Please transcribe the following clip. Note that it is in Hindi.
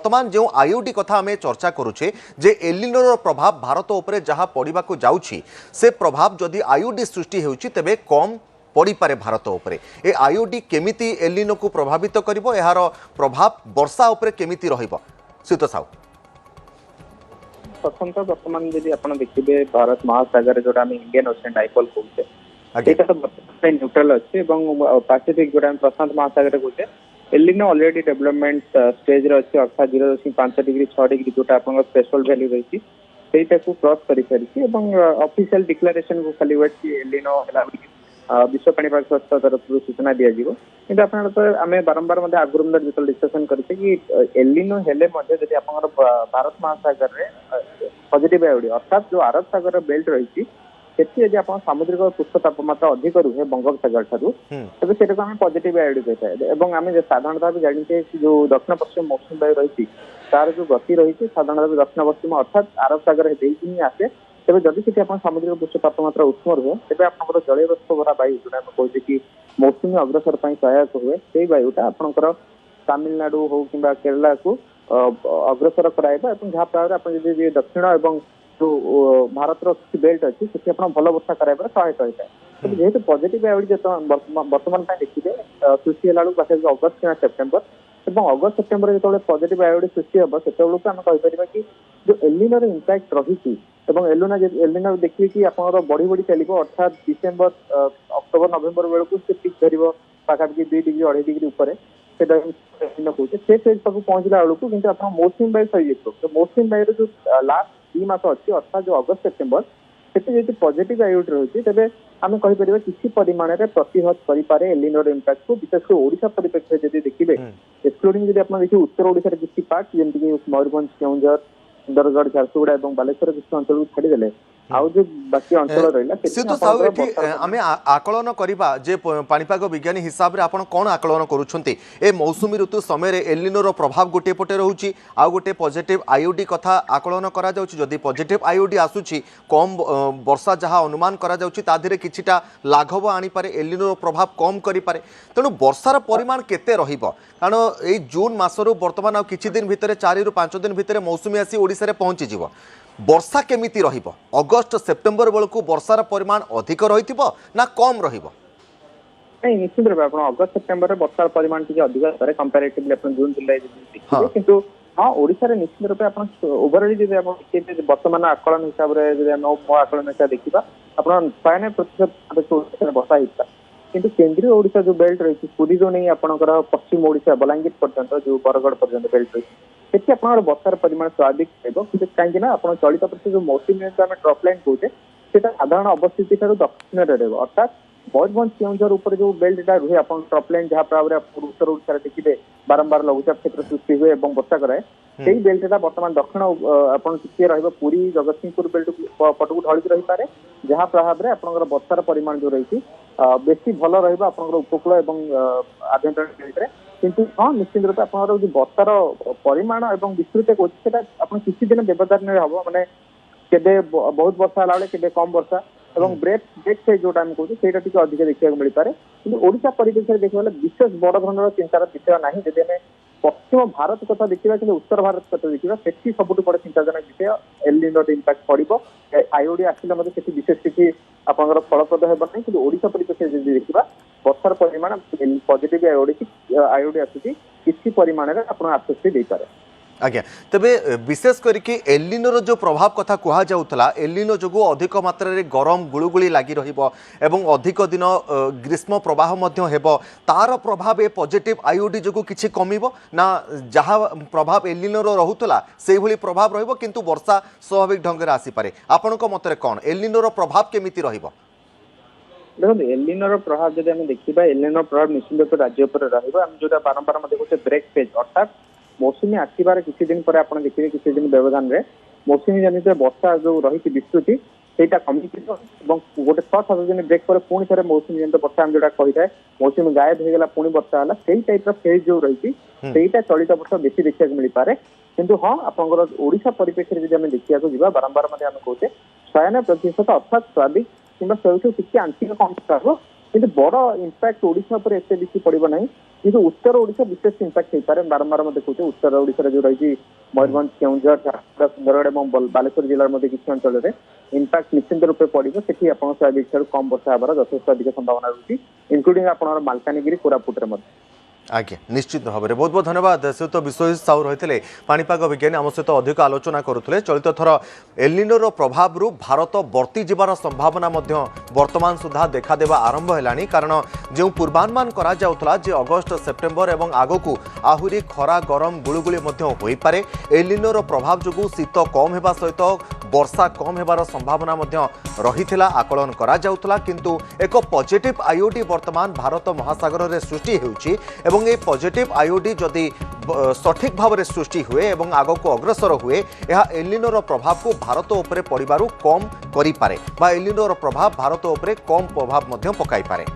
बर्तमान जो आईओडी कथा आम चर्चा करुचे जे एलिनोर प्रभाव भारत उपरे जहाँ पड़वा जाउछि से प्रभाव जदि आईओडी सृष्टि होउछि तेबे कम पड़ी पारे भारत उपरे ए आईओडी केमिति एलिनो को प्रभावित करिवो एहार प्रभाव वर्षा उपरे केमिति रहिबो सुत साहू प्रथम तो बर्तमान यदि आपण देखिबे भारत महासागर जोटा हम इंडियन ओशन डाइपोल कहते एटा तो बर्तमान न्यूट्रल अछि एवं पैसिफिक जोटा हम प्रशांत महासागर कहते एलिनो ऑलरेडी डेवलपमेंट स्टेज रे अछि अर्थात 0.5 डिग्री 6 डिग्री जोटा आपण थ्रेशोल्ड वैल्यू रहिछि सेटा को क्रॉस करि सारिछि एवं ऑफिशियल डिक्लेरेशन को खाली वेट कि एलिनो हला विश्व पाणीपाग संस्था तरफ सूचना दिया जीवो किंतु आपण तो आमे बारंबार मध्ये आगुरम जो डिस्कशन करते कि एलिनो हेले मध्ये जदि आपण भारत महासागर रे पॉजिटिव आयोडी अर्थात जो अरब सागर बेल्ट रही सेठी यदि आपण सामुद्रिक पृष्ठ तापमात्रा अधिक रुहे बंगोपसागर ठारू तबे सेटा को हम पॉजिटिव आयोडी कहते एवं आमे साधारणतः भी जानिते जो दक्षिण पश्चिम मौसम वायु रही तार जो गति रही साधारणतः दक्षिण पश्चिम अर्थात अरब सागर ही आसे तेज जदि से समुद्रिक पृष्ठ तापमात्रा उष्म रुहे तेज आप जलीय बाष्प भरा वायु जो कहते कि मौसुमी अग्रसर सहायक हुए से वायुटा आपंकर तमिलनाडु हो कि केरला को अग्रसर कराइबा जहाँ फल दक्षिण और जो भारत बेल्ट अच्छी से भल वर्षा कराइबार सहायक होता है जेहेतु पॉजिटिव आयोडी बर्तमान देखिए सृष्टि है पाखे अगस्त कि सेप्टेम्बर और अगस्त सेप्टेम्बर जो पॉजिटिव आयोडी सृष्टि हम से आम कहीपर कि जो एलिनोर इंपैक्ट रही एलिनो देखिए कि आप बढ़ी बढ़ी चलो अर्थात डिसेम्बर अक्टोबर नवेम्बर बेलू से पिक धर पाखापाखि 2 डिग्री 2.5 डिग्री उपर कहते से फेज तक पहुंचला बेलू कि आप मौसुमी वायु सही तो मौसुमी वायु जो लास्ट 2 मास अच्छी अर्थात जो अगस्त सेप्टेम्बर से पॉजिटिव आयोडी रही तेज आम कहीपर किसी परिमाण में प्रतिहत करें एलिनोर इंपैक्ट को विशेषकर ओडिशा परिप्रेक्षी जब देखिए एक्सक्लूडिंग जब आप देखिए उत्तर ओडिशा किसी पार्ट जमीक मयूरभंज केउंझर सुंदरगढ़ झारसुगुड़ा और बालेश्वर किसी अंचल को छाड़देले आउ जो बाकी अंचल रहा आमे आकलन करबा जे पाणीपाग विज्ञानी हिसाब रे आपण कोन आकलन करूछंती ए मौसुमी ऋतु समय रे एलिनोर प्रभाव गोटे पटे रहउची आ गोटे पॉजिटिव आईओडी कथा आकलन करा जाउची जदी पॉजिटिव आईओडी आसुची कम वर्षा जहां अनुमान करा जाउची ता धीरे किछिटा लाघव आनी पारे एलिनोर प्रभाव कम करि पारे तेणु वर्षार परिमाण केते रहिबो कारण ए जून मासरु वर्तमान आ किछि दिन भितरे 4 रु 5 दिन भितरे मौसुमी आसी ओडिसा रे पहुंची जिवो वर्षा केमिति रहिबो अगस्त सेप्टेम्बर बेलू वर्षार परिमाण अधिक रही ना कम रहिबो नहीं निश्चित रूप आप अगस्त सेप्टेम्बर वर्षार परिमाण टी अधिक रहे कंपेरेटिवली आप जून जुलाई देखिए किंतु हाँ ओडिशा रे निश्चित रूप आप ओवरऑल जब आप वर्तमान आकलन हिसाब से मो आकलन हिसाब देखा आप 99% वर्षा होता किंतु केंद्रीय ओडिशा जो बेल्ट रही पुरी जो नहीं आपंकर पश्चिम ओडिशा बलांगीर पर्यंत जो बरगढ़ पर्यंत बेल्ट रही से आप वर्षार परिमाण स्वाभाविक रही कहीं आप चलित वर्ष जो मौसुमी आम ट्रफ लाइन कहते साधारण अवस्थिति दक्षिण रहा अर्थात मयूरभंज केउंझर ऊपर जो बेल्टा रुहे आप ट्रफ लाइन जहाँ भाव उत्तर ओडिशा देखिए बारंबार लघुचाप क्षेत्र सृष्टि हुए और वर्षा कराए से बेल्टा बर्तमान दक्षिण आपे रही जगतसिंहपुर बेल्ट पटक ढलिक रही पारे जहाँ प्रभाव में आपंकर वर्षार परिमाण जो रही बेसी भल रहा उपकूल और आभ्यंतर बेल्ट किंतु हाँ निश्चित रूप आप वर्षार परिमाण और विस्तृत कौन किसी दिन व्यवधान हम माने केबे बहुत वर्षा होला केबे कम वर्षा और ब्रेक से जो कहते हैं अधिक देखा मिल पाए कि ओडिशा परिप्रेक्षी देखा विशेष बड़ धरण चिंतार विषय ना जब आम पश्चिम भारत कथा देखा कि उत्तर भारत कथा देखा से सब बड़े चिंताजनक विषय एलिनोर इंपैक्ट पड़ो आईओडी आसिले विशेष किसी आपंकर फलप्रद हेब ना कि ओडिशा परिप्रेक्षी जब देखा वर्षार परिमाण पॉजिटिव आईओडी आसूची किसी परिमाण में आप आश्वस्ति दे पारे आज्ञा तेबे विशेष करके एलिनोर जो प्रभाव कथा कहा जाउतला एलिनो जोगु अधिक मात्रा रे गरम गुळुगुळी लागि रहिबो एवं अधिक दिन ग्रीष्म प्रवाह मध्य हेबो तार प्रभाव ए पॉजिटिव आईओडी जोगु किछि कमिबो ना जहा प्रभाव एलिनोर रहुतला सेही भली प्रभाव रहिबो किंतु वर्षा स्वाभाविक ढंग रे आसी पारे आपनको मतरे कोन एलिनोर प्रभाव केमिति रहिबो देखो एलिनोर प्रभाव जब आम देखा एलिनोर प्रभाव निश्चित रूप राज्य पर रहा जो बारंबार देखते ब्रेक फेज अर्थात मौसुमी आसबार किसी दिन पर आप देखिए किसी दिन व्यवधान में मौसुमी जनित वर्षा जो रही विस्तृति सेटा कमी गोटे 6-7 दिन ब्रेक पर पुणी थे मौसुमी जनित वर्षा आम जो कही था मौसुमी गायब होगा पुणी वर्षा है से टाइप फेज जो रही चलित वर्ष बेसी देखा मिल पाए किंतु हाँ आपंकर ओडिशा परिप्रेक्षी जब आम देखा जा बारंबार आम कहते 96% अर्थात स्वाभाविक कि किसी आंशिक कम कि बड़ इंपैक्ट ओडिशा पर एत बेसी पड़ो ना କିନ୍ତୁ ଉତ୍ତର ଓଡିଶା ବିଶେଷ ଇମ୍ପାକ୍ଟ ହେଇପାରେ। ବାରମ୍ବାର ଆମେ ଦେଖୁଛେ ଉତ୍ତର ଓଡିଶାରେ ଯୋଉ ରହିଛି ମୟୂରଭଞ୍ଜ, କେଉଁଝର, ଝାରସୁଗୁଡା, ସୁନ୍ଦରଗଡ଼ ଏବଂ ବାଲେଶ୍ୱର ଜିଲ୍ଲାର ମଧ୍ୟ କିଛି ଅଞ୍ଚଳରେ ଇମ୍ପାକ୍ଟ ନିଶ୍ଚିନ୍ତ ରୂପେ ପଡିବ। ସେଠି ଆପଣଙ୍କ ସ୍ୱାଭାବିକ ଠାରୁ କମ୍ ବର୍ଷା ହେବାର ଯଥେଷ୍ଟ ଅଧିକ ସମ୍ଭାବନା ରହୁଛି, ଇନକ୍ଲୁଡିଂ ଆପଣଙ୍କର ମାଲକାନଗିରି, କୋରାପୁଟରେ ମଧ୍ୟ। आज्ञा निश्चित भाव में बहुत बहुत धन्यवाद श्रीयुत विश्वजित साहू रही पाणीपाग विज्ञानी आम सहित अधिक आलोचना करुले। चलित थर एलिनोर प्रभाव भारत बर्ती जबार संभावना वर्तमान सुधा देखादेवा आरंभ है, कारण जो पूर्वानुमान करा जाउथला जे अगस्ट सेप्टेम्बर और आगकू आहुरी खरा गरम गुळुगुळी हो पारे। एलिनोर प्रभाव जो शीत कम होगा सहित वर्षा कम होबार संभावना रही आकलन करा जाउथला, किंतु एक पॉजिटिव आईओडी वर्तमान भारत महासागर में सृष्टि होउची एवं ए पॉजिटिव आईओडी जदि सठिक भाव में सृष्टि हुए एवं आग को अग्रसर हुए यह एलिनोर प्रभाव को भारत उपरे पड़िबारु कम करि पारे बा एलिनोर प्रभाव भारत उपरे कम प्रभाव पकाई पारे।